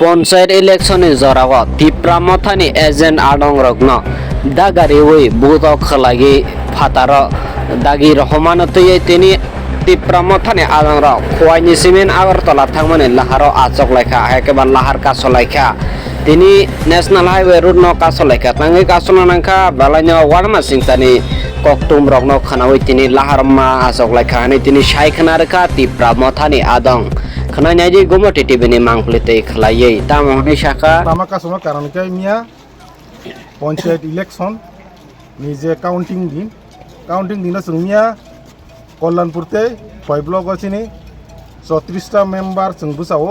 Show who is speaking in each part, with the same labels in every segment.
Speaker 1: পঞ্চায়েত ইলেকশনে জরাও তিপ্রামথানি এজেন্ট আদং রগ্ন দাগারি ওই বুতক খলাগি ফাতার দাগি রহমানতই তিনি তিপ্রামথানি আদং রক খোয়াইনি সিমেন্ট আগরতলা থাকমানে লাহার আচক লাইখা একেবারে লাহার কাছ লাইখা তিনি ন্যাশনাল হাইওয়ে রুট ন কাছ লাইখা তাঙ্গি কাছ নাংখা বালাইন ওয়ারমা সিংতানি ককটুম রগ্ন খানাওই তিনি লাহার মা আচক লাইখা হানি তিনি সাইখানা রেখা তিপ্রামথানি আদং khanainyaji gomoti tibini mangplite khlaiye tamoni shaka
Speaker 2: nama kasona karon kai mia panchayat election নিজে কাউন্টিং দিন সঙ্গিয়া কল্যাণপুরতে 5 ব্লক আছিনি 34টা মেম্বার जों বুসাও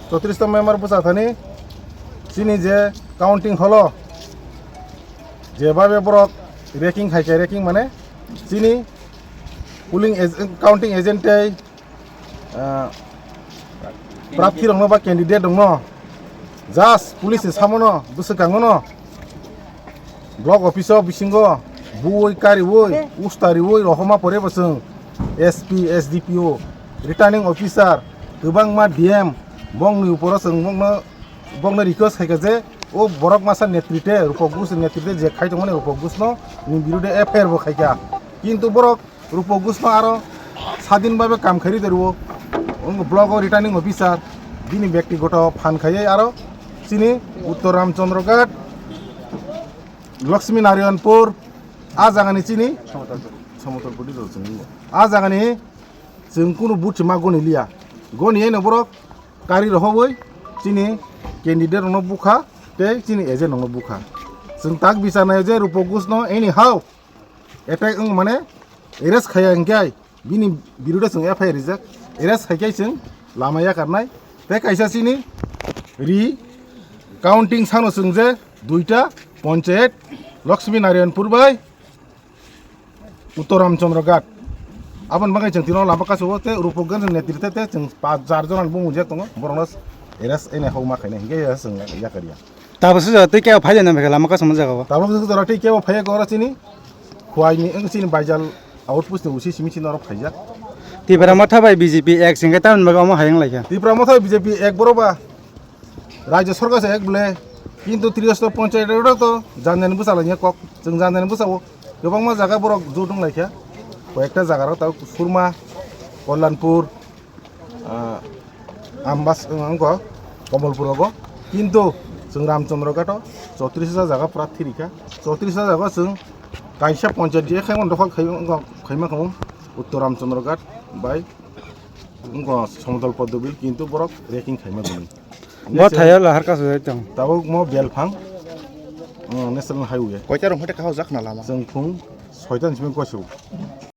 Speaker 2: 34টা মেম্বার বুসা থানি চিনি যে কাউন্টিং হলো যেভাবে বড় রেকিং খাইছে রেকিং মানে চিনি পুলিং কাউন্টিং এজেন্টে প্রার্থী দङ বা ক্যান্ডিডেট দङ জাস্ট পুলিশ সামনো বুসকাङनो ব্লক অফিসাव बिसिंग बुई कारिवै उस्तारिवै रहमा परे बसों एसपी एसडीपीओ रिटार्निंग ऑफिसर गोबां मा डीएम बंगनि ऊपर जों बंगनो रिक्वेस्ट खायगा जे ओ बरक मासा नेतृत्वे रूपक नेतृत्वे जे खायदोंमोन रूपक गुसनो नि बिरुदे एफआईआर बो खायगा किन्तु बरक रूपक गुसनो आरो স্বাধীনভাবে কাম খারি দেরবো ব্লক রিটার্নিং অফিসার যিনি ব্যক্তিগত ফান খাইয়ে আরো চিনি উত্তর রামচন্দ্রঘাট লক্ষ্মী নারায়ণপুর আ জায়গানি চিনি সমতলপুরি আ জায়গানি जों কোনো বুথ মা গনিলিয়া গনিয়ে নবরক কারি রহবই চিনি ক্যান্ডিডেট ন বুখা তে চিনি এজেন্ট ন বুখা जों তাক বিচারনাय যে রূপক গুষ্ণ এনি হাউ এটাক মানে এরেস্ট খায়া इंगाय बिनि बिरुदे जों एफआईआर रिजेक्ट एरेस्ट खायखाय जों लामाया खारनाय बे कायसासिनि रि काउंटिं सानो जों जे दुइटा पञ्चायत लक्ष्मी नारायणपुर बाय उत्तर रामचंद्रघाट आबन बाङाय जों तिनाव लामा कासो ते रूपकगन जों नेतृत्व ते जों 5 जन बुङो जे दङ बरनस एरेस्ट एने हाउ माखायनाय हिगे जों याकारिया
Speaker 3: ताबसो जाते के फायजा ना बेला लामा कासो मजागावा
Speaker 2: ताबसो जराते के फाय गरासिनि खवाइनि ओंसिनि बायजाल आउटपोस्ट उसी सिमिसिन आरो फायजा
Speaker 3: तिब्रामा थाबाय बीजेपी एक सिंगे टाउन बागाव हायं लायखा
Speaker 2: तिब्रामा थाबाय बीजेपी एक बरोबा राज्य सरकार से एक बोले किन्तु 30 पञ्चायत तो जाननानै बुसालाय कक जों जाननानै बुसावो गोबां मा जागा बरक ज दं लायखा कयेकटा जागा ता सुरमा कल्याणपुर आमबास अंग कमलपुरगो किन्तु जों रामचंद्रघाट 34 जागा प्रार्थी रिखा 34 जागा जों कायसा पञ्चायत जे खायमन दखल खायमा खामो उत्तर रामचंद्रघाट बाय समतल पदबिल किन्तु बरक रेकिं खायमा गनि
Speaker 3: बहुत थाया लाहार कासो जायतं
Speaker 2: ताबो म बेलफां नेशनल हाइवे
Speaker 4: कयटा रंहते खाव जाखना लामा
Speaker 2: जों फुं 6टानिफ्राय गसौ